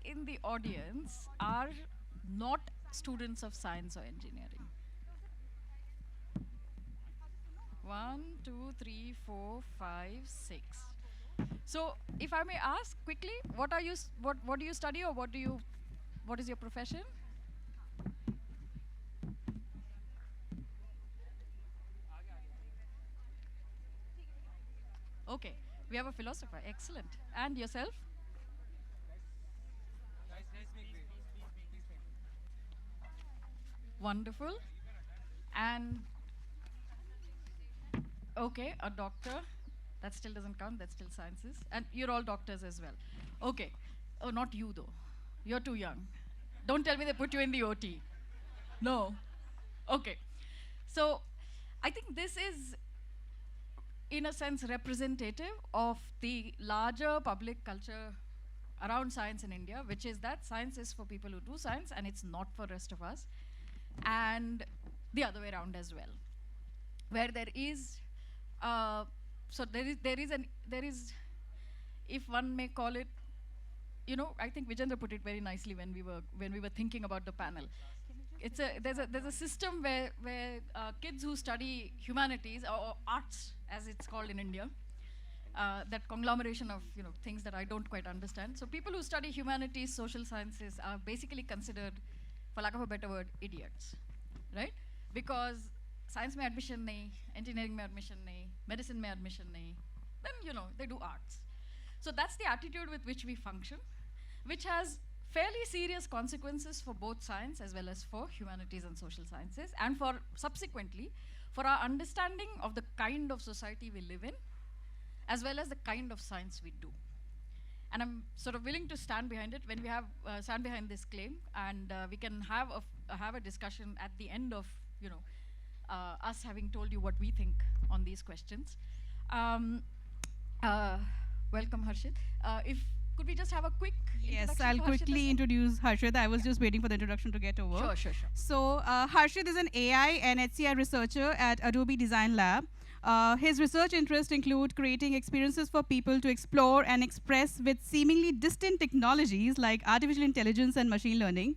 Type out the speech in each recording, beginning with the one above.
in the audience are not students of science or engineering? One, two, three, four, five, six. So, if I may ask quickly, what are you? What do you study, or what is your profession? Okay, we have a philosopher. Excellent. And yourself? Wonderful. And okay, a doctor. That still doesn't count. That's still sciences. And you're all doctors as well. Okay. Oh, not you though. You're too young. Don't tell me they put you in the OT. No. Okay. So I think this is, in a sense, representative of the larger public culture around science in India, which is that science is for people who do science and it's not for rest of us. And the other way around as well, where there is, there is, if one may call it, I think Vijendra put it very nicely when we were thinking about the panel. There's a system where kids who study humanities or arts, as it's called in India, that conglomeration of things that I don't quite understand. So people who study humanities, social sciences are basically considered, for lack of a better word, idiots, right? Because science में admission नहीं, engineering में admission नहीं, medicine में admission नहीं, then they do arts. So that's the attitude with which we function, which has fairly serious consequences for both science as well as for humanities and social sciences, and for subsequently for our understanding of the kind of society we live in, as well as the kind of science we do. And I'm sort of willing to stand behind it when we have stand behind this claim, and we can have a discussion at the end of us having told you what we think on these questions. Um, uh, Welcome, Harshit. If Could we just have a quick Yes, introduction I'll to Harshit as quickly well? introduce Harshit. I was just waiting for the introduction to get over. Sure, sure, sure. So, Harshit is an AI and HCI researcher at Adobe Design Lab. His research interests include creating experiences for people to explore and express with seemingly distant technologies like artificial intelligence and machine learning,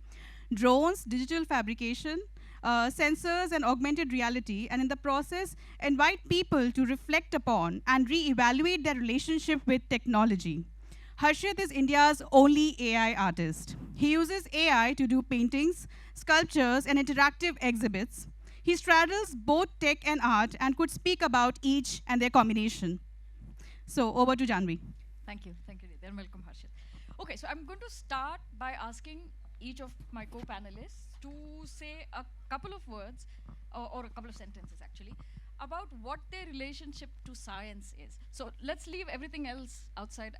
drones, digital fabrication, sensors, and augmented reality, and in the process, invite people to reflect upon and re-evaluate their relationship with technology. Harshit is India's only AI artist. He uses AI to do paintings, sculptures, and interactive exhibits. He straddles both tech and art and could speak about each and their combination. So, over to Janvi. Thank you, Nidhi, and welcome, Harshit. Okay, so I'm going to start by asking each of my co-panelists to say a couple of words, or a couple of sentences actually, about what their relationship to science is. So let's leave everything else outside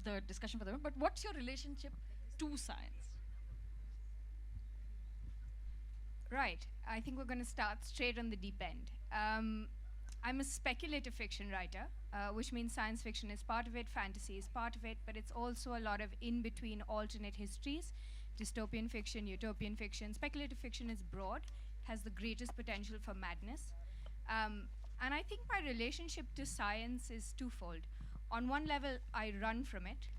the discussion for the moment, but what's your relationship to science? Right. I think we're going to start straight on the deep end. I'm a speculative fiction writer, which means science fiction is part of it, fantasy is part of it, but it's also a lot of in between alternate histories, dystopian fiction, utopian fiction. Speculative fiction is broad, has the greatest potential for madness. And I think my relationship to science is twofold. On one level, I run from it.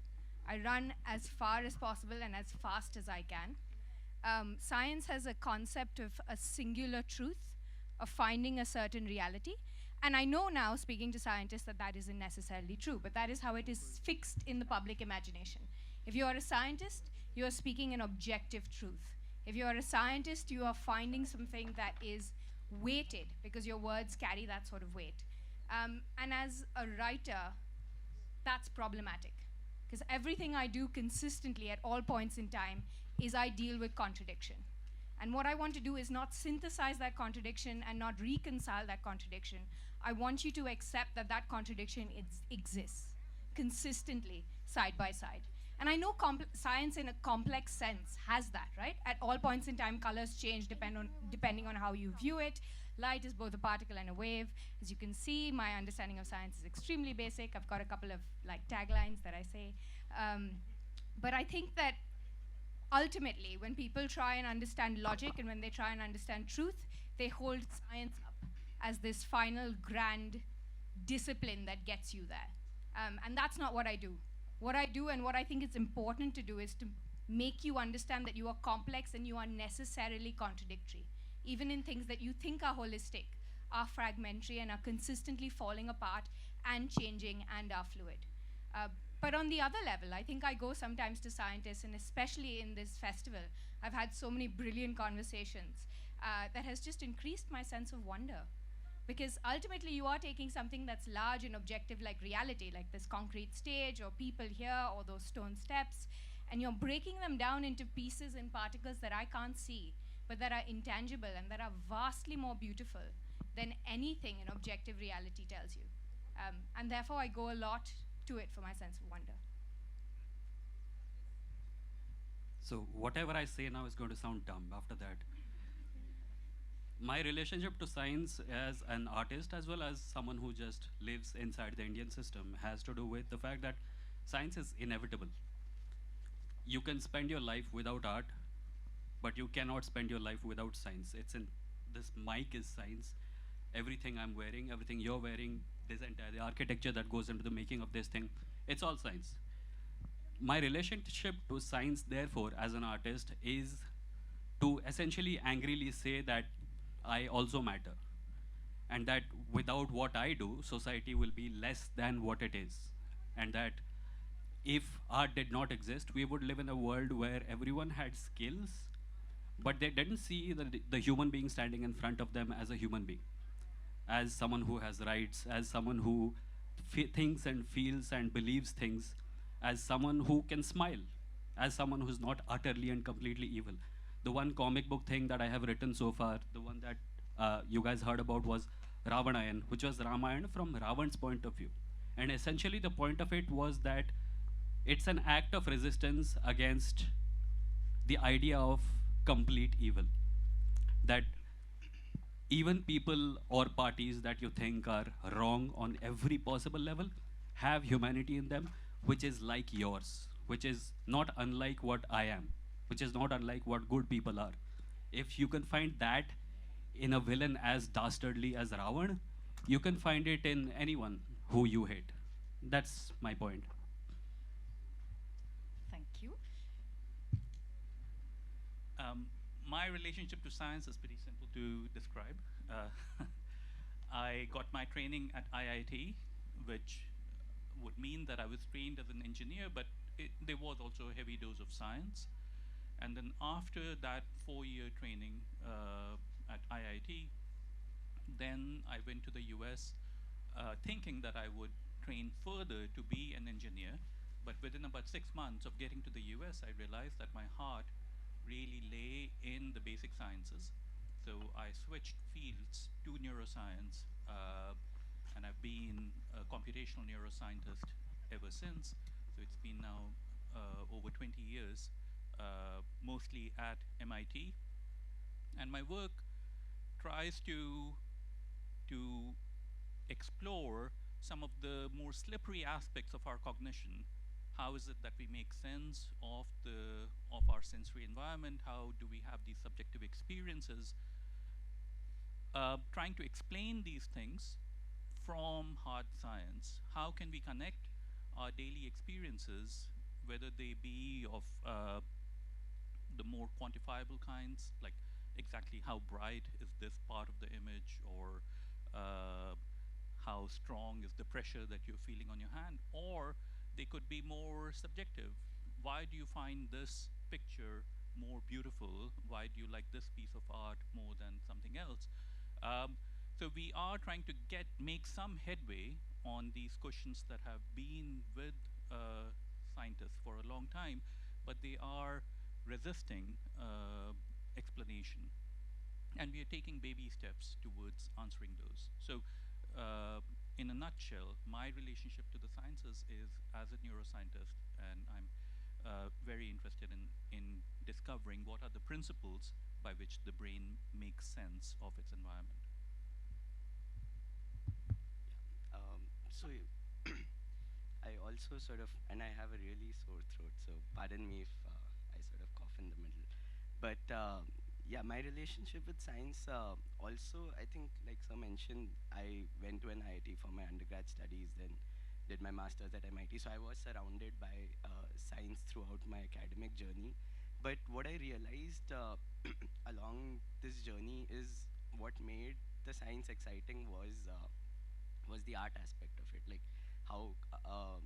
I run as far as possible and as fast as I can. Science has a concept of a singular truth, of finding a certain reality. And I know now, speaking to scientists, that that isn't necessarily true, but that is how it is fixed in the public imagination. If you are a scientist, you are speaking an objective truth. If you are a scientist, you are finding something that is weighted, because your words carry that sort of weight. And as a writer, that's problematic, because everything I do consistently at all points in time is I deal with contradiction. And what I want to do is not synthesize that contradiction and not reconcile that contradiction. I want you to accept that that contradiction exists consistently, side by side. And I know science in a complex sense has that, right? At all points in time, colors change depending on how you view it. Light is both a particle and a wave. As you can see, my understanding of science is extremely basic. I've got a couple of taglines that I say. But I think that ultimately, when people try and understand logic and when they try and understand truth, they hold science up as this final grand discipline that gets you there. And that's not what I do. What I do and what I think it's important to do is to make you understand that you are complex and you are necessarily contradictory. Even in things that you think are holistic, are fragmentary and are consistently falling apart and changing and are fluid. Uh, but on the other level, I think I go sometimes to scientists, and especially in this festival, I've had so many brilliant conversations that has just increased my sense of wonder. Because ultimately, you are taking something that's large and objective, like reality, like this concrete stage, or people here, or those stone steps, and you're breaking them down into pieces and particles that I can't see, but that are intangible and that are vastly more beautiful than anything an objective reality tells you. And therefore, I go a lot to it for my sense of wonder. So whatever I say now is going to sound dumb after that. My relationship to science as an artist as well as someone who just lives inside the Indian system has to do with the fact that science is inevitable. You can spend your life without art, but you cannot spend your life without science. It's in this mic is science. Everything I'm wearing, everything you're wearing, this entire the architecture that goes into the making of this thing, it's all science. My relationship to science, therefore, as an artist, is to essentially angrily say that I also matter. And that without what I do, society will be less than what it is. And that if art did not exist, we would live in a world where everyone had skills, but they didn't see the human being standing in front of them as a human being, as someone who has rights, as someone who thinks and feels and believes things, as someone who can smile, as someone who's not utterly and completely evil. The one comic book thing that I have written so far, the one that you guys heard about was Ravanayan, which was Ramayana from Ravan's point of view. And essentially, the point of it was that it's an act of resistance against the idea of complete evil. That even people or parties that you think are wrong on every possible level have humanity in them, which is like yours, which is not unlike what I am, which is not unlike what good people are. If you can find that in a villain as dastardly as Ravan, you can find it in anyone who you hate. That's my point. Thank you. My relationship to science is pretty simple to describe. I got my training at IIT, which would mean that I was trained as an engineer, but there was also a heavy dose of science. And then after that 4-year training at IIT, then I went to the US thinking that I would train further to be an engineer. But within about 6 months of getting to the US, I realized that my heart really lay in the basic sciences. So I switched fields to neuroscience, and I've been a computational neuroscientist ever since. So it's been now over 20 years, mostly at MIT. And my work tries to explore some of the more slippery aspects of our cognition. How is it that we make sense of our sensory environment? How do we have these subjective experiences? Trying to explain these things from hard science. How can we connect our daily experiences, whether they be of the more quantifiable kinds, like exactly how bright is this part of the image, or how strong is the pressure that you're feeling on your hand, or they could be more subjective. Why do you find this picture more beautiful? Why do you like this piece of art more than something else? So we are trying to make some headway on these questions that have been with scientists for a long time, but they are resisting explanation. And we are taking baby steps towards answering those. So in a nutshell, my relationship to the sciences is as a neuroscientist, and I'm very interested in discovering what are the principles by which the brain makes sense of its environment. So I also sort of, and I have a really sore throat, so pardon me if I sort of cough in the middle. But yeah, my relationship with science also, I think, like Sir mentioned, I went to an IIT for my undergrad studies, then did my master's at MIT. So I was surrounded by science throughout my academic journey. But what I realized along this journey is what made the science exciting was the art aspect of it. Like how uh,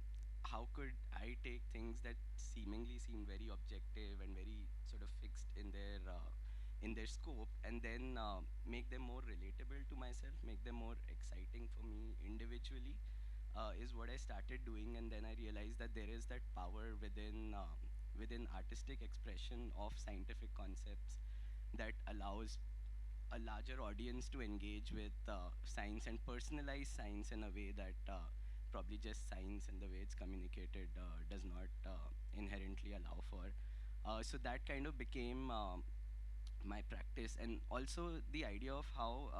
how could I take things that seemingly seem very objective and very sort of fixed in their scope, and then make them more relatable to myself, make them more exciting for me individually, is what I started doing. And then I realized that there is that power within artistic expression of scientific concepts that allows a larger audience to engage with science and personalize science in a way that probably just science and the way it's communicated does not inherently allow for. So that kind of became my practice, and also the idea of how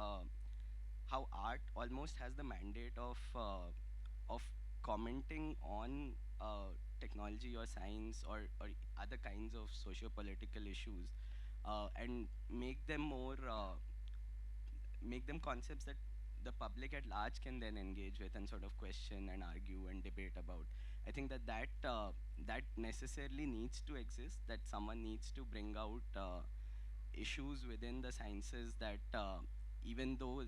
art almost has the mandate of commenting on technology or science or other kinds of socio-political issues, and make them concepts that the public at large can then engage with and sort of question and argue and debate about. I think that necessarily needs to exist. That someone needs to bring out issues within the sciences that, even though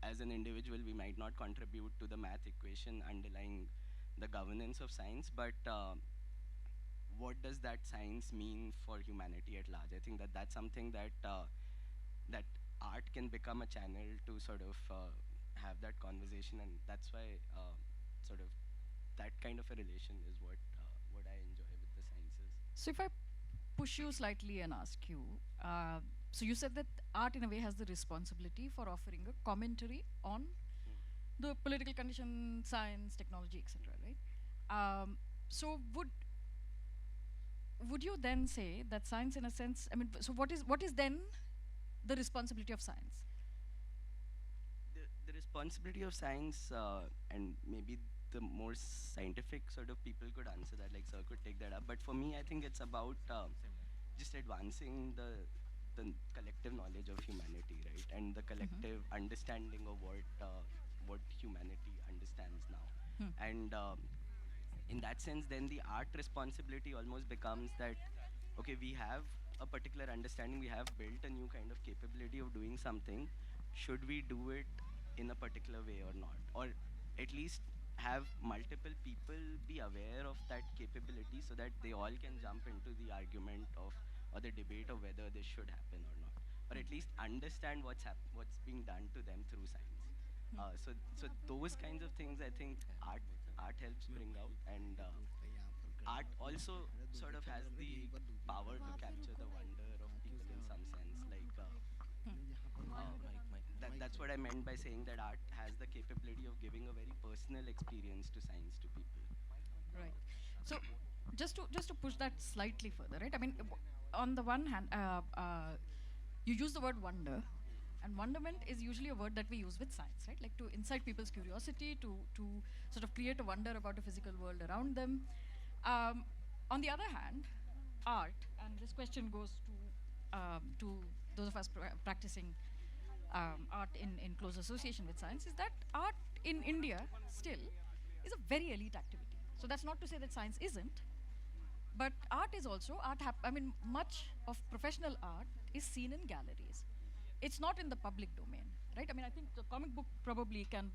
as an individual we might not contribute to the math equation underlying the governance of science, but what does that science mean for humanity at large? I think that that's something that art can become a channel to sort of have that conversation, and that's why sort of that kind of a relation is what I enjoy with the sciences. So if I push you slightly and ask you, so you said that art in a way has the responsibility for offering a commentary on the political condition, science, technology, etc. Right? So would you then say that science, in a sense, I mean, so what is then the responsibility of science? The responsibility of science, and maybe the more scientific sort of people could answer that, like sir could take that up. But for me, I think it's about just advancing the collective knowledge of humanity, right, and the collective understanding of what humanity understands now. And in that sense, then the art responsibility almost becomes that, okay, we have a particular understanding, we have built a new kind of capability of doing something. Should we do it in a particular way or not? Or at least have multiple people be aware of that capability so that they all can jump into the argument of or the debate of whether this should happen or not, or at least understand what's being done to them through science. So those kinds of things I think art helps bring out, and art also sort of has the power to capture the wonder of people in some sense. Like that's what I meant by saying that art has the capability of giving a very personal experience to science to people. Right. So just to push that slightly further, right? I mean, on the one hand, you use the word wonder, and wonderment is usually a word that we use with science, right? Like to incite people's curiosity, to sort of create a wonder about a physical world around them. On the other hand, art, and this question goes to those of us practicing art in close association with science, is that art in India still is a very elite activity. So that's not to say that science isn't, but art is also I mean, much of professional art is seen in galleries. It's not in the public domain, right? I mean, I think the comic book probably can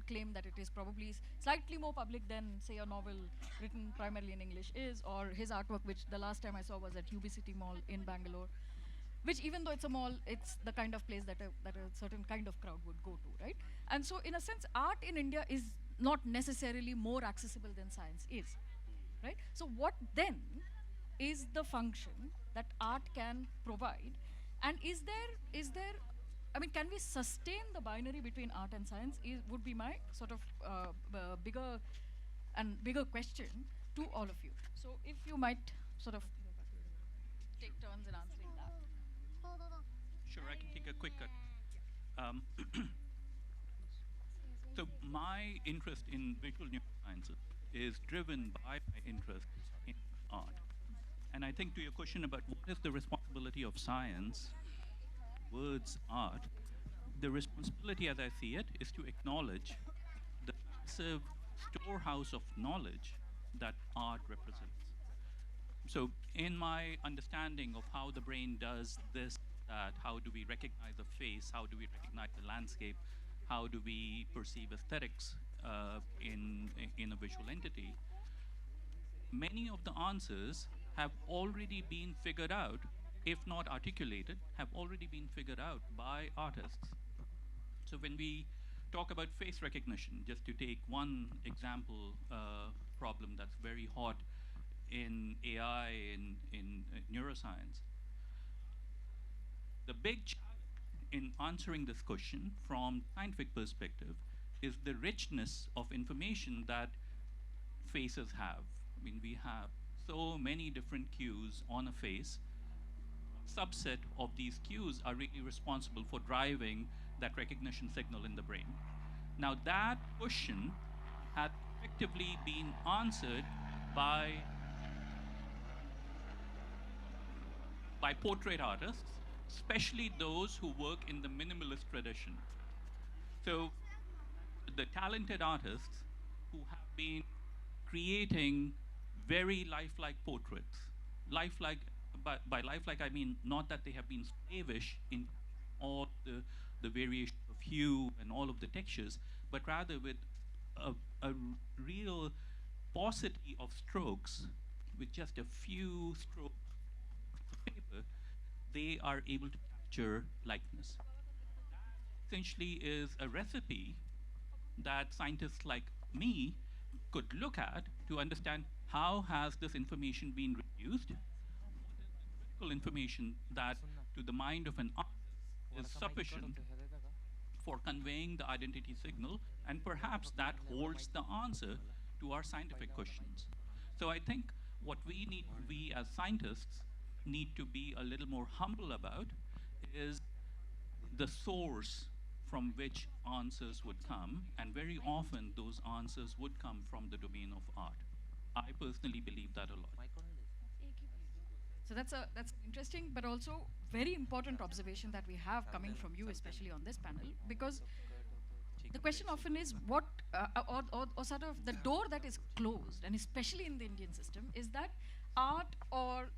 claim that it is probably slightly more public than, say, a novel written primarily in English is, or his artwork, which the last time I saw was at UB City Mall in Bangalore, which, even though it's a mall, it's the kind of place that a certain kind of crowd would go to, right? And so, in a sense, art in India is not necessarily more accessible than science is, right? So what then is the function that art can provide? And is there, I mean, can we sustain the binary between art and science would be my sort of bigger question to all of you. So if you might sort of take turns in answering that. Sure, I can take a quick cut. So my interest in visual neurosciences is driven by my interest in art. And I think to your question about what is the responsibility of science towards art, the responsibility as I see it is to acknowledge the massive storehouse of knowledge that art represents. So, in my understanding of how the brain does this, that how do we recognize a face, how do we recognize the landscape, how do we perceive aesthetics in a visual entity, many of the answers have already been figured out, if not articulated, have already been figured out by artists. So when we talk about face recognition, just to take one example problem that's very hot in AI, in neuroscience, the big challenge in answering this question from scientific perspective is the richness of information that faces have. I mean, we have so many different cues on a face. Subset of these cues are really responsible for driving that recognition signal in the brain. Now, that question had effectively been answered by portrait artists, especially those who work in the minimalist tradition. So, the talented artists who have been creating very lifelike portraits, lifelike, by lifelike I mean not that they have been slavish in all the variation of hue and all of the textures, but rather with a real paucity of strokes, with just a few strokes of paper, they are able to capture likeness. Essentially is a recipe that scientists like me could look at to understand how has this information been reduced, what is the critical information that to the mind of an artist is sufficient for conveying the identity signal, and perhaps that holds the answer to our scientific questions. So I think what we as scientists need to be a little more humble about is the source from which answers would come, and very often those answers would come from the domain of art. I personally believe that a lot. So that's an interesting but also very important observation that we have coming from you, especially on this panel, because the question often is what, or sort of the door that is closed, and especially in the Indian system, is that art or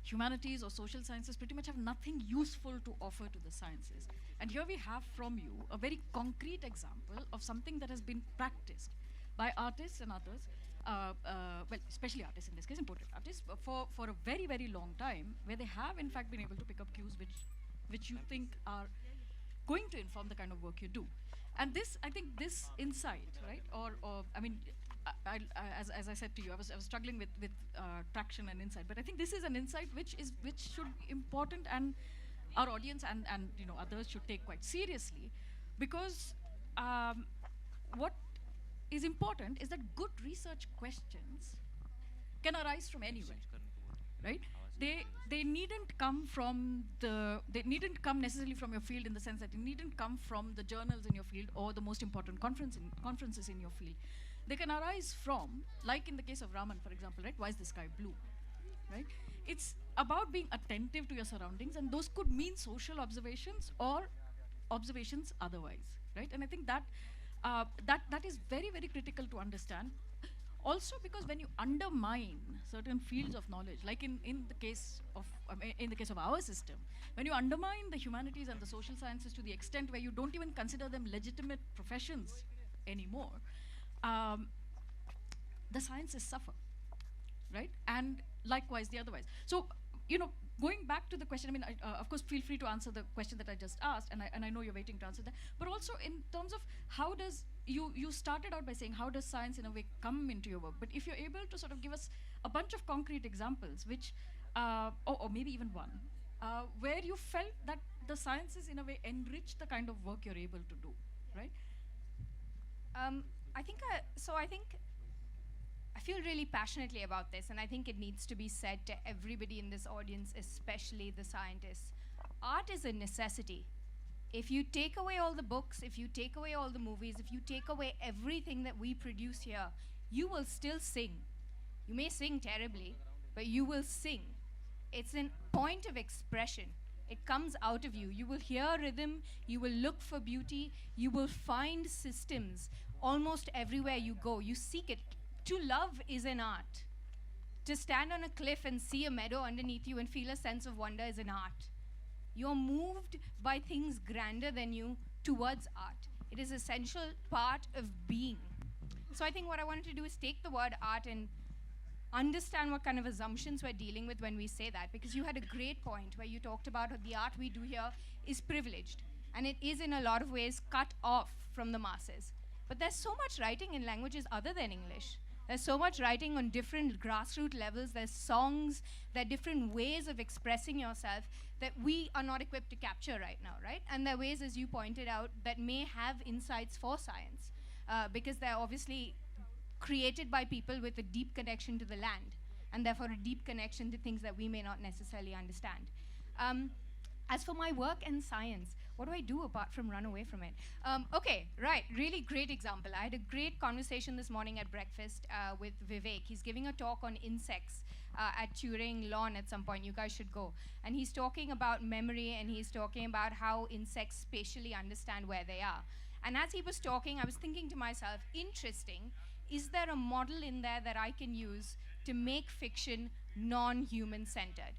humanities or social sciences pretty much have nothing useful to offer to the sciences. And here we have from you a very concrete example of something that has been practiced by artists and others, well, especially artists in this case, and portrait artists, for a very, very long time, where they have in fact been able to pick up cues which you think are going to inform the kind of work you do. And this, I think, this insight, right, or I mean, as I said to you, I was struggling with traction and insight, but I think this is an insight which should be important, and our audience and others should take quite seriously, because what is important is that good research questions can arise from anywhere, right? They needn't come necessarily from your field, in the sense that it needn't come from the journals in your field or the most important conferences in your field. They can arise from, like in the case of Raman, for example, right? Why is the sky blue, right? It's about being attentive to your surroundings, and those could mean social observations or observations otherwise, right? And I think that that is very, very critical to understand. Also, because when you undermine certain fields of knowledge, like in the case of our system, when you undermine the humanities and the social sciences to the extent where you don't even consider them legitimate professions anymore, the sciences suffer, right? And likewise the otherwise. So, going back to the question, I mean, of course, feel free to answer the question that I just asked, and I know you're waiting to answer that. But also in terms of how does you started out by saying how does science in a way come into your work? But if you're able to sort of give us a bunch of concrete examples, which, or maybe even one, where you felt that the sciences in a way enrich the kind of work you're able to do, right? I think I feel really passionately about this, and I think it needs to be said to everybody in this audience, especially the scientists. Art is a necessity. If you take away all the books, if you take away all the movies, if you take away everything that we produce here, you will still sing. You may sing terribly, but you will sing. It's a point of expression. It comes out of you. You will hear rhythm, you will look for beauty, you will find systems. almost everywhere you go. You seek it. To love is an art. To stand on a cliff and see a meadow underneath you and feel a sense of wonder is an art. You're moved by things grander than you towards art. It is essential part of being. So I think what I wanted to do is take the word art and understand what kind of assumptions we're dealing with when we say that, because you had a great point where you talked about how the art we do here is privileged, and it is in a lot of ways cut off from the masses. But there's so much writing in languages other than English. There's so much writing on different grassroots levels. There's songs, there are different ways of expressing yourself that we are not equipped to capture right now, right? And there are ways, as you pointed out, that may have insights for science, because they're obviously created by people with a deep connection to the land, and therefore a deep connection to things that we may not necessarily understand. As for my work and science, what do I do apart from run away from it? Okay, right, really great example. I had a great conversation this morning at breakfast with Vivek. He's giving a talk on insects at Turing Lawn at some point. You guys should go. And he's talking about memory, and he's talking about how insects spatially understand where they are. And as he was talking, I was thinking to myself, interesting, is there a model in there that I can use to make fiction non-human centered?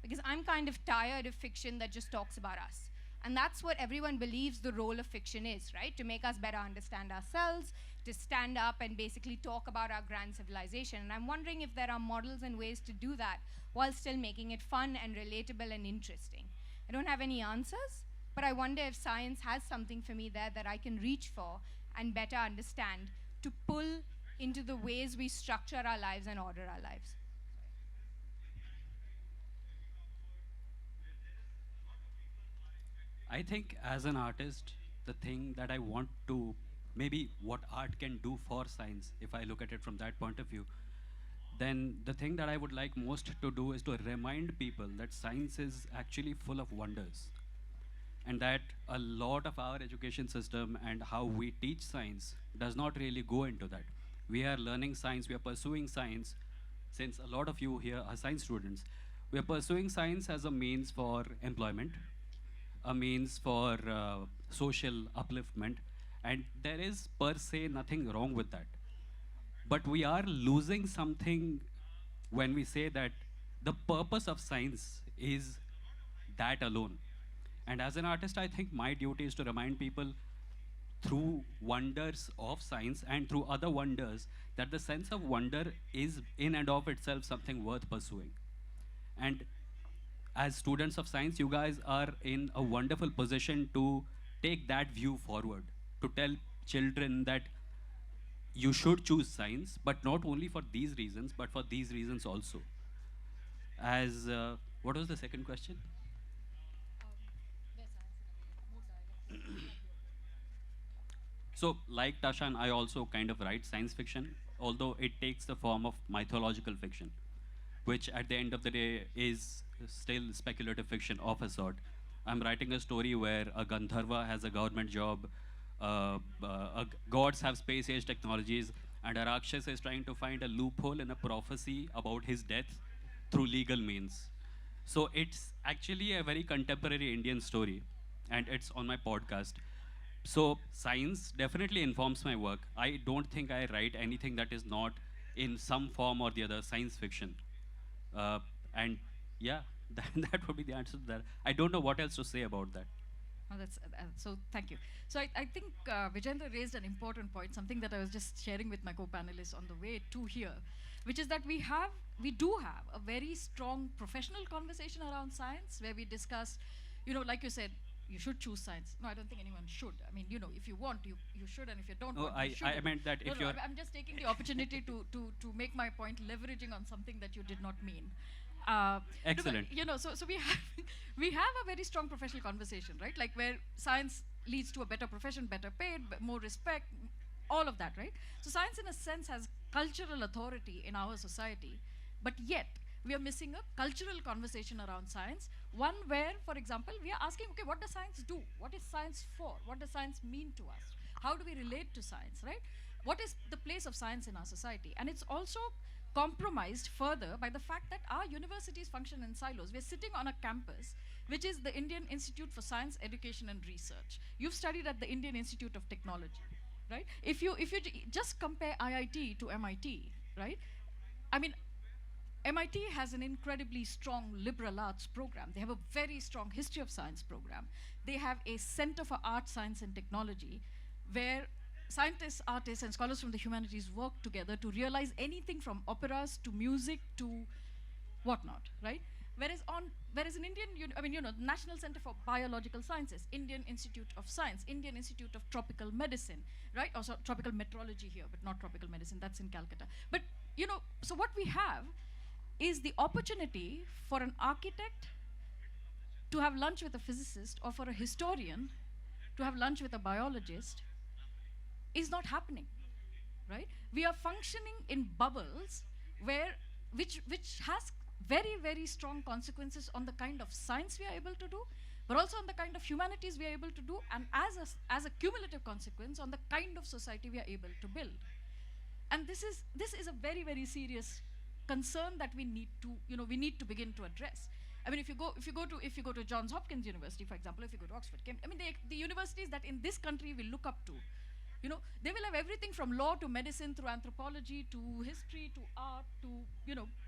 Because I'm kind of tired of fiction that just talks about us. And that's what everyone believes the role of fiction is, right? To make us better understand ourselves, to stand up and basically talk about our grand civilization. And I'm wondering if there are models and ways to do that while still making it fun and relatable and interesting. I don't have any answers, but I wonder if science has something for me there that I can reach for and better understand to pull into the ways we structure our lives and order our lives. I think as an artist, the thing that I want to, maybe what art can do for science, if I look at it from that point of view, then the thing that I would like most to do is to remind people that science is actually full of wonders. And that a lot of our education system and how we teach science does not really go into that. We are learning science, we are pursuing science, since a lot of you here are science students. We are pursuing science as a means for employment, a means for social upliftment, and there is per se nothing wrong with that. But we are losing something when we say that the purpose of science is that alone. And as an artist, I think my duty is to remind people through wonders of science and through other wonders that the sense of wonder is in and of itself something worth pursuing. And as students of science, you guys are in a wonderful position to take that view forward, to tell children that you should choose science, but not only for these reasons, but for these reasons also. As, what was the second question? So, like Tashan, I also kind of write science fiction, although it takes the form of mythological fiction, which at the end of the day is still speculative fiction of a sort. I'm writing a story where a Gandharva has a government job, gods have space-age technologies, and a Rakshas is trying to find a loophole in a prophecy about his death through legal means. So it's actually a very contemporary Indian story, and it's on my podcast. So science definitely informs my work. I don't think I write anything that is not in some form or the other science fiction. And yeah, that would be the answer to that. I don't know what else to say about that. Oh, so thank you. So I think Vijendra raised an important point, something that I was just sharing with my co-panelists on the way to here, which is that we do have a very strong professional conversation around science where we discuss, like you said, you should choose science. No, I don't think anyone should. I mean, if you want, you should, and if you don't want, you shouldn't. I meant that if you're... I'm just taking the opportunity to make my point, leveraging on something that you did not mean. Excellent. So we have a very strong professional conversation, right? Like where science leads to a better profession, better paid, more respect, all of that, right? So science in a sense has cultural authority in our society, but yet we are missing a cultural conversation around science, one where, for example, we are asking, okay, what does science do? What is science for? What does science mean to us? How do we relate to science, right? What is the place of science in our society? And it's also compromised further by the fact that our universities function in silos. We're sitting on a campus, which is the Indian Institute for Science, Education and Research. You've studied at the Indian Institute of Technology. right? If you just compare IIT to MIT, right? I mean, MIT has an incredibly strong liberal arts program. They have a very strong history of science program. They have a Center for Art, Science, and Technology where scientists, artists, and scholars from the humanities work together to realize anything from operas to music to whatnot, right? Whereas in Indian, National Center for Biological Sciences, Indian Institute of Science, Indian Institute of Tropical Medicine, right? Also tropical meteorology here, but not tropical medicine. That's in Calcutta. But so what we have is the opportunity for an architect to have lunch with a physicist, or for a historian to have lunch with a biologist, is not happening, right? We are functioning in bubbles which has very, very strong consequences on the kind of science we are able to do, but also on the kind of humanities we are able to do, and as a cumulative consequence on the kind of society we are able to build. And this is a very, very serious concern that we need to begin to address. I mean, if you go to Johns Hopkins University, for example, if you go to Oxford, the universities that in this country we look up to, they will have everything from law to medicine, through anthropology to history to art to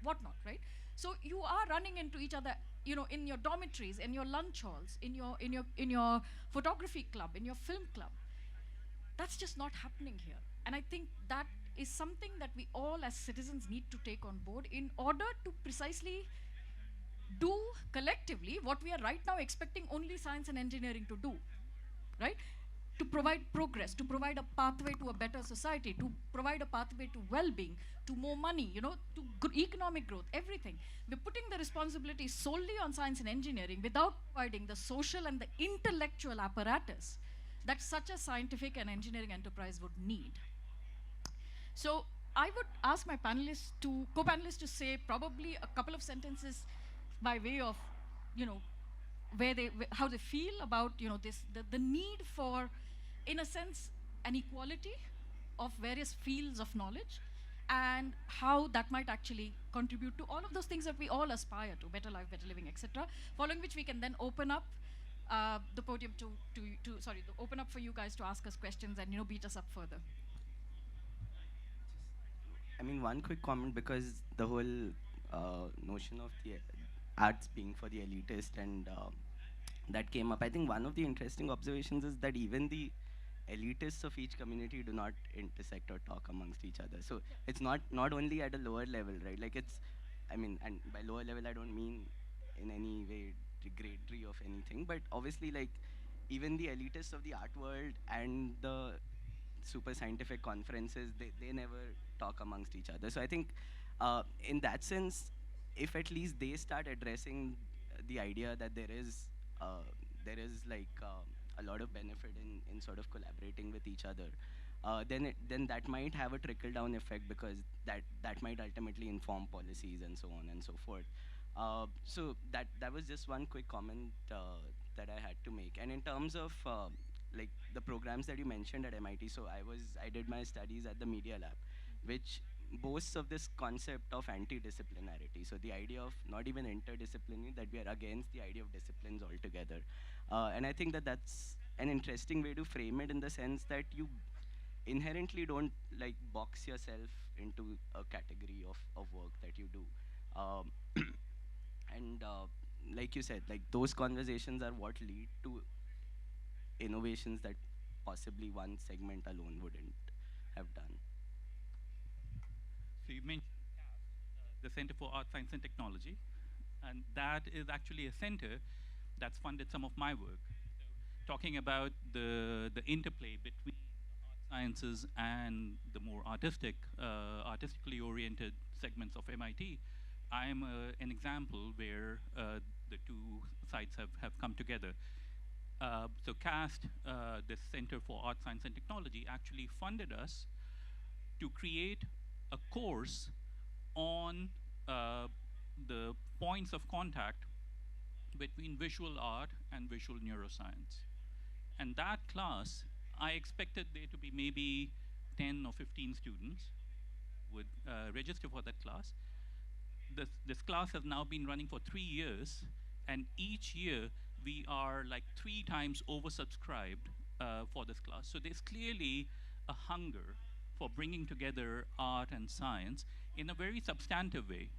whatnot, right? So you are running into each other, in your dormitories, in your lunch halls, in your photography club, in your film club. That's just not happening here. And I think that is something that we all as citizens need to take on board in order to precisely do collectively what we are right now expecting only science and engineering to do, right? To provide progress, to provide a pathway to a better society, to provide a pathway to well-being, to more money, to economic growth, everything. We're putting the responsibility solely on science and engineering without providing the social and the intellectual apparatus that such a scientific and engineering enterprise would need. So I would ask my co-panelists to say probably a couple of sentences by way of, how they feel about, the need for, in a sense, an equality of various fields of knowledge, and how that might actually contribute to all of those things that we all aspire to: better life, better living, etc. Following which we can then open up the podium open up for you guys to ask us questions and beat us up further. I mean, one quick comment, because the whole notion of the arts being for the elitist, and that came up. I think one of the interesting observations is that even the elitists of each community do not intersect or talk amongst each other. So it's not only at a lower level, right? Like and by lower level I don't mean in any way degradatory of anything, but obviously, like, even the elitists of the art world and the super scientific conferences, they never talk amongst each other. So I think in that sense, if at least they start addressing the idea that there is a lot of benefit in sort of collaborating with each other, then that might have a trickle down effect, because that might ultimately inform policies and so on and so forth. So that was just one quick comment that I had to make. And in terms of like the programs that you mentioned at MIT, so I did my studies at the Media Lab, which boasts of this concept of anti-disciplinarity. So the idea of not even interdisciplinary, that we are against the idea of disciplines altogether. And I think that that's an interesting way to frame it, in the sense that you inherently don't like box yourself into a category of work that you do. And like you said, like, those conversations are what lead to innovations that possibly one segment alone wouldn't have done. So you mentioned the Center for Art, Science and Technology, and that is actually a center that's funded some of my work. So talking about the interplay between the art sciences and the more artistically oriented segments of MIT, I'm an example where the two sides have come together. So CAST, the Center for Art, Science and Technology, actually funded us to create a course on the points of contact between visual art and visual neuroscience. And that class, I expected there to be maybe 10 or 15 students would register for that class. This class has now been running for 3 years, and each year we are like 3 times oversubscribed for this class. So there's clearly a hunger for bringing together art and science in a very substantive way.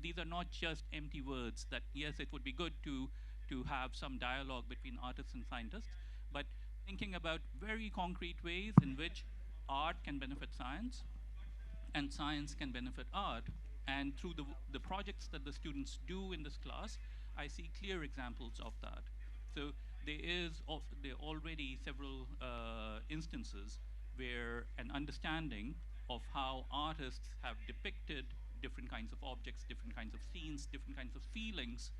These are not just empty words that, yes, it would be good to have some dialogue between artists and scientists, but thinking about very concrete ways in which art can benefit science and science can benefit art. And through the projects that the students do in this class, I see clear examples of that. So there are already several instances where an understanding of how artists have depicted different kinds of objects, different kinds of scenes, different kinds of feelings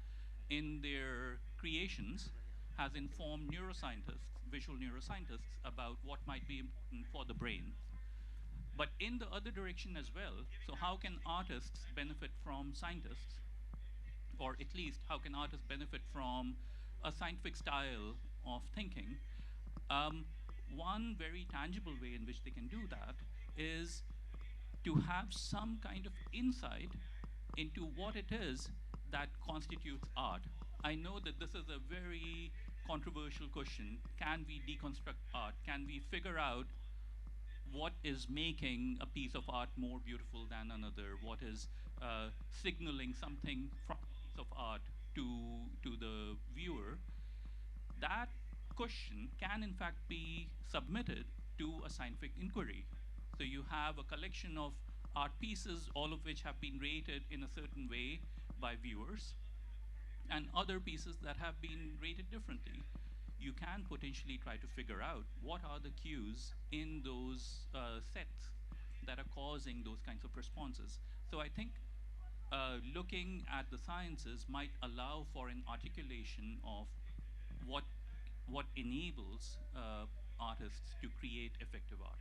in their creations has informed neuroscientists, visual neuroscientists, about what might be important for the brain. But in the other direction as well, so how can artists benefit from scientists? Or at least, how can artists benefit from a scientific style of thinking? One very tangible way in which they can do that is to have some kind of insight into what it is that constitutes art. I know that this is a very controversial question. Can we deconstruct art? Can we figure out what is making a piece of art more beautiful than another? What is signaling something from a piece of art to the viewer? That question can in fact be submitted to a scientific inquiry. So you have a collection of art pieces, all of which have been rated in a certain way by viewers, and other pieces that have been rated differently. You can potentially try to figure out what are the cues in those sets that are causing those kinds of responses. So I think looking at the sciences might allow for an articulation of what enables artists to create effective art.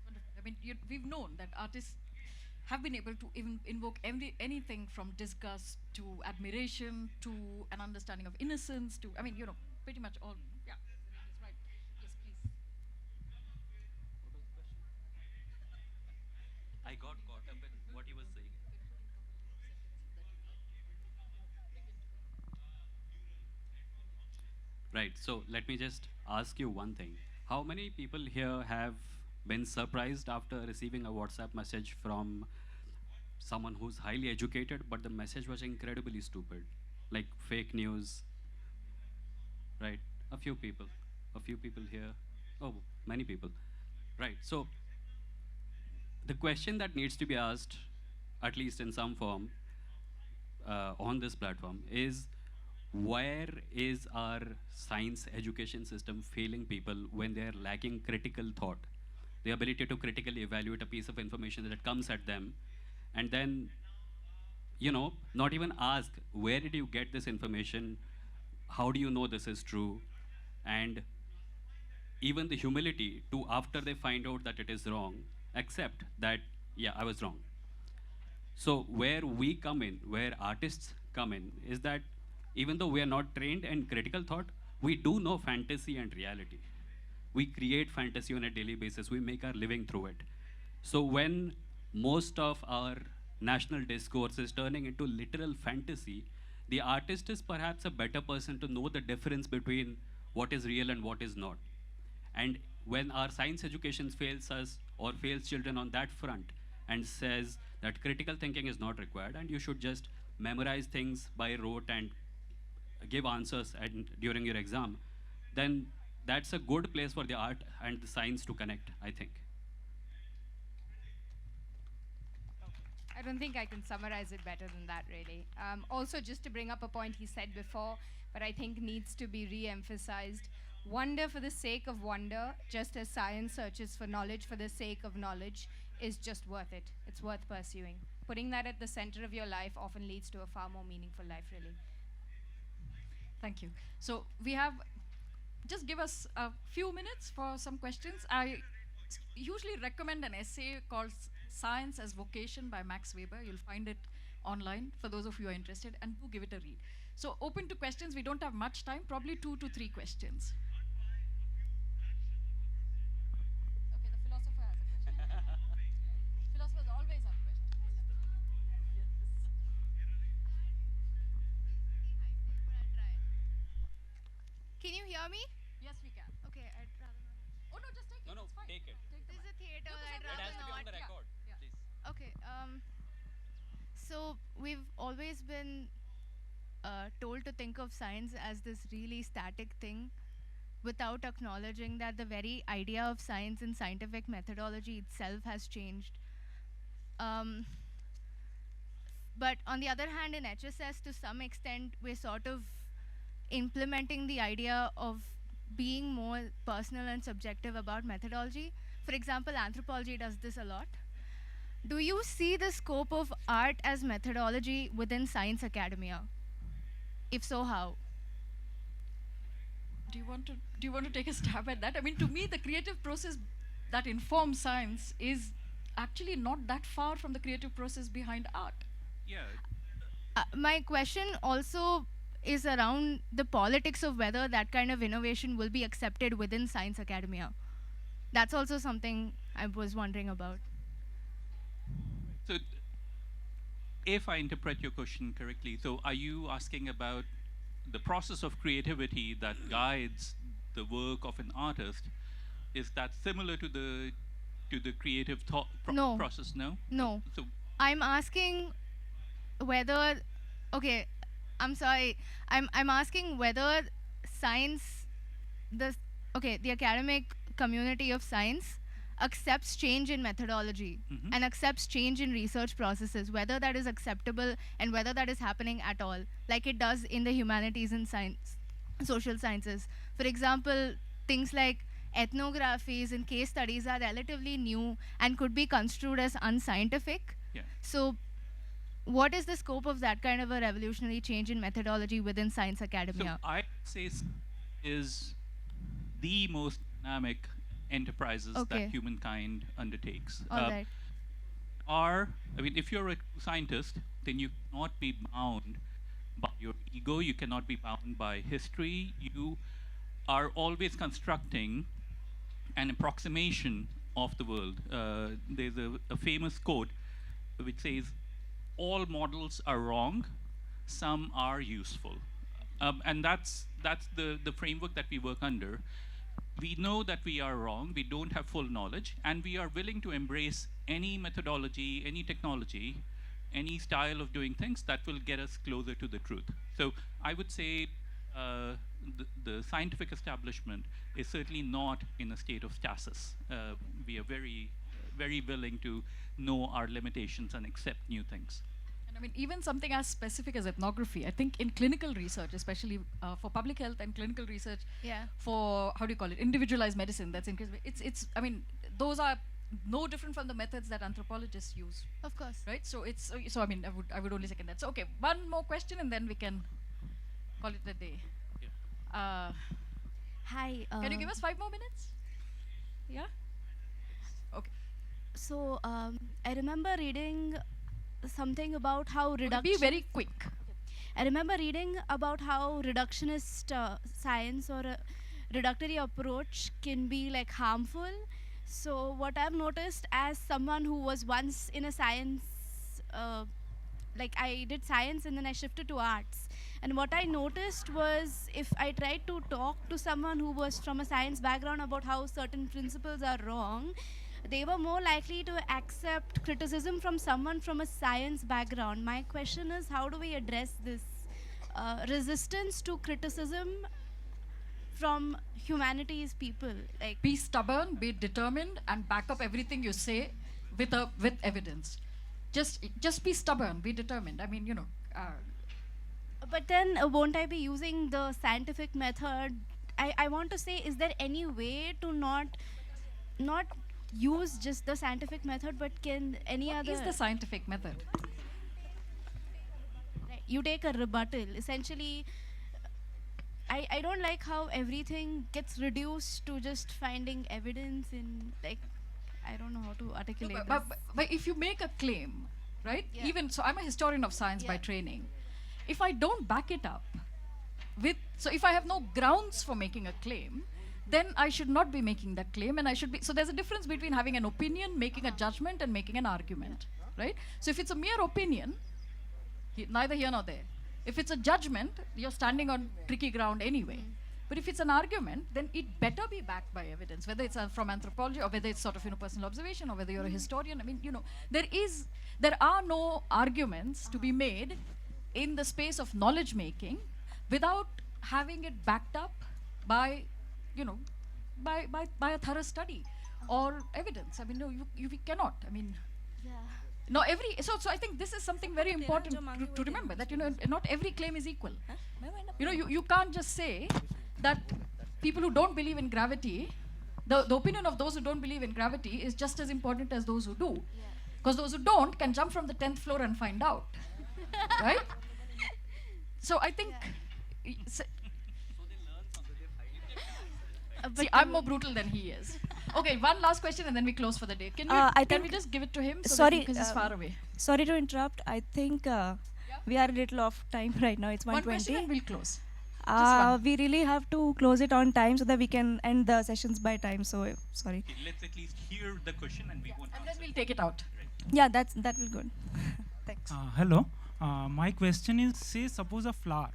Wonderful. I mean, we've known that artists have been able to even invoke anything from disgust to admiration to an understanding of innocence to, I mean, pretty much all. Yeah, that's right. Yes, please. I got caught up in what he was saying. Right. So let me just ask you one thing. How many people here have been surprised after receiving a WhatsApp message from someone who's highly educated, but the message was incredibly stupid, like fake news? Right. A few people. A few people here. Oh, many people. Right. So the question that needs to be asked, at least in some form, on this platform is, where is our science education system failing people when they are lacking critical thought, the ability to critically evaluate a piece of information that comes at them, and then, not even ask, where did you get this information? How do you know this is true? And even the humility to, after they find out that it is wrong, accept that, yeah, I was wrong. So where we come in, where artists come in, is that even though we are not trained in critical thought, we do know fantasy and reality. We create fantasy on a daily basis. We make our living through it. So when most of our national discourse is turning into literal fantasy, the artist is perhaps a better person to know the difference between what is real and what is not. And when our science education fails us or fails children on that front and says that critical thinking is not required and you should just memorize things by rote and give answers during your exam, then that's a good place for the art and the science to connect, I think. I don't think I can summarize it better than that, really. Also, just to bring up a point he said before, but I think needs to be re-emphasized, wonder for the sake of wonder, just as science searches for knowledge for the sake of knowledge, is just worth it. It's worth pursuing. Putting that at the center of your life often leads to a far more meaningful life, really. Thank you. So we have, just give us a few minutes for some questions. I usually recommend an essay called Science as Vocation by Max Weber. You'll find it online for those of you who are interested, and do give it a read. So open to questions. We don't have much time, probably 2 to 3 questions. Okay, the philosopher has a question. Philosophers always have questions. Can you hear me? Yes, we can. Okay, I'd rather not. Oh no, just take it. No, It's fine. take it. This is a theater. I'd It has rather to be on the not. record, please. Okay. So we've always been told to think of science as this really static thing, without acknowledging that the very idea of science and scientific methodology itself has changed. Um, but on the other hand, in HSS, to some extent, we're sort of implementing the idea of being more personal and subjective about methodology. For example, anthropology does this a lot. Do you see the scope of art as methodology within science academia? If so, how? Do you want to take a stab at that? I mean, to me, the creative process that informs science is actually not that far from the creative process behind art. Yeah. My question also is around the politics of whether that kind of innovation will be accepted within science academia. That's also something I was wondering about. So, if I interpret your question correctly, so are you asking about the process of creativity that guides the work of an artist? Is that similar to the creative thought No. process? No. No. So I'm asking whether, okay, I'm sorry. I'm asking whether science, the academic community of science accepts change in methodology Mhm. and accepts change in research processes, whether that is acceptable and whether that is happening at all, like it does in the humanities and science, social sciences. For example, things like ethnographies and case studies are relatively new and could be construed as unscientific. yeah. So, what is the scope of that kind of a revolutionary change in methodology within science academia? So I say is the most dynamic enterprises Okay. that humankind undertakes. All right. If you're a scientist, then you cannot be bound by your ego. You cannot be bound by history. You are always constructing an approximation of the world. There's a famous quote which says, "All models are wrong, some are useful," and that's the framework that we work under. We know that we are wrong, we don't have full knowledge, and we are willing to embrace any methodology, any technology, any style of doing things that will get us closer to the truth. So I would say the scientific establishment is certainly not in a state of stasis. We are very, very willing to know our limitations and accept new things. And I mean, even something as specific as ethnography, I think in clinical research, especially for public health and clinical research, Yeah. for, how do you call it, individualized medicine, that's increasing. I mean, those are no different from the methods that anthropologists use, Of course. right? So I mean, I would only second that. So okay, one more question and then we can call it a day. Hi. Can you give us 5 more minutes? Yeah? Okay. So I remember reading something about how Be reduction. very quick. I remember reading about how reductionist science or a reductory approach can be like harmful. So what I've noticed as someone who was once in a science, like I did science and then I shifted to arts. And what I noticed was if I tried to talk to someone who was from a science background about how certain principles are wrong, they were more likely to accept criticism from someone from a science background. My question is, how do we address this resistance to criticism from humanities people? Like, Be stubborn, be determined, and back up everything you say with evidence. Just be stubborn, be determined. I mean, but then won't I be using the scientific method? I want to say, is there any way to not use just the scientific method, but can any what other? is the scientific method? Right, you take a rebuttal. Essentially, I don't like how everything gets reduced to just finding evidence in, like, I don't know how to articulate this. But if you make a claim, right? Yeah. Even so, I'm a historian of science by Yeah. training. If I don't back it up if I have no grounds for making a claim, then I should not be making that claim, and I should be. So there's a difference between having an opinion, making a judgment, and making an argument, right? So if it's a mere opinion, neither here nor there. If it's a judgment, you're standing on tricky ground anyway. But if it's an argument, then it better be backed by evidence, whether it's from anthropology or whether it's sort of, personal observation, or whether you're a historian. I mean, there are no arguments to be made in the space of knowledge making without having it backed up by, by a thorough study or evidence. I mean, no, we cannot. I mean, no, so I think this is something very important to remember, that, not every claim is equal. You can't just say that people who don't believe in gravity, the opinion of those who don't believe in gravity is just as important as those who do. Because those who don't can jump from the 10th floor and find out. Right? So I think... See, I'm more brutal than he is. Okay, one last question and then we close for the day. Can we just give it to him? Because he's far away. Sorry to interrupt. I think we are a little off time right now. It's 1:20. One question and we'll close. We really have to close it on time so that we can end the sessions by time. So sorry. Okay, let's at least hear the question and we won't And answer. then we'll take it out. Yeah, that will be good. Thanks. Hello. My question is, say, suppose a flower.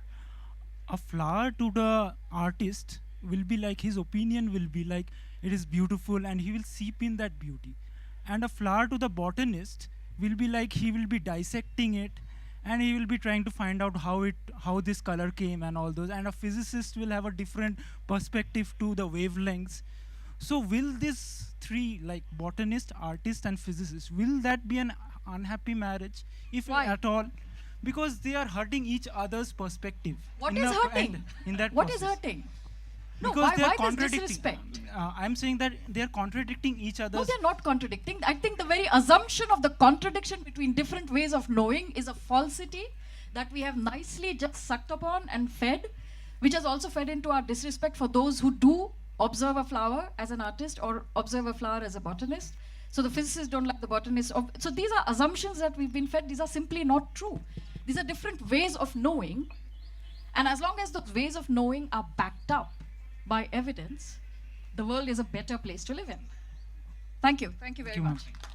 A flower to the artist will be like, his opinion will be like, it is beautiful, and he will seep in that beauty. And a flower to the botanist will be like, he will be dissecting it, and he will be trying to find out how this color came and all those. And a physicist will have a different perspective to the wavelengths. So will this three, like botanist, artist, and physicist, will that be an unhappy marriage, if Why? at all? Because they are hurting each other's perspective. What in is a- hurting? and in that What is process. hurting? No, Because they are why this contradicting. disrespect? I'm saying that they are contradicting each No, other's. they're not contradicting. I think the very assumption of the contradiction between different ways of knowing is a falsity that we have nicely just sucked upon and fed, which has also fed into our disrespect for those who do observe a flower as an artist or observe a flower as a botanist. So the physicists don't like the botanists. So these are assumptions that we've been fed. These are simply not true. These are different ways of knowing. And as long as those ways of knowing are backed up by evidence, the world is a better place to live in. Thank you. Thank you very Thank you, much. ma'am.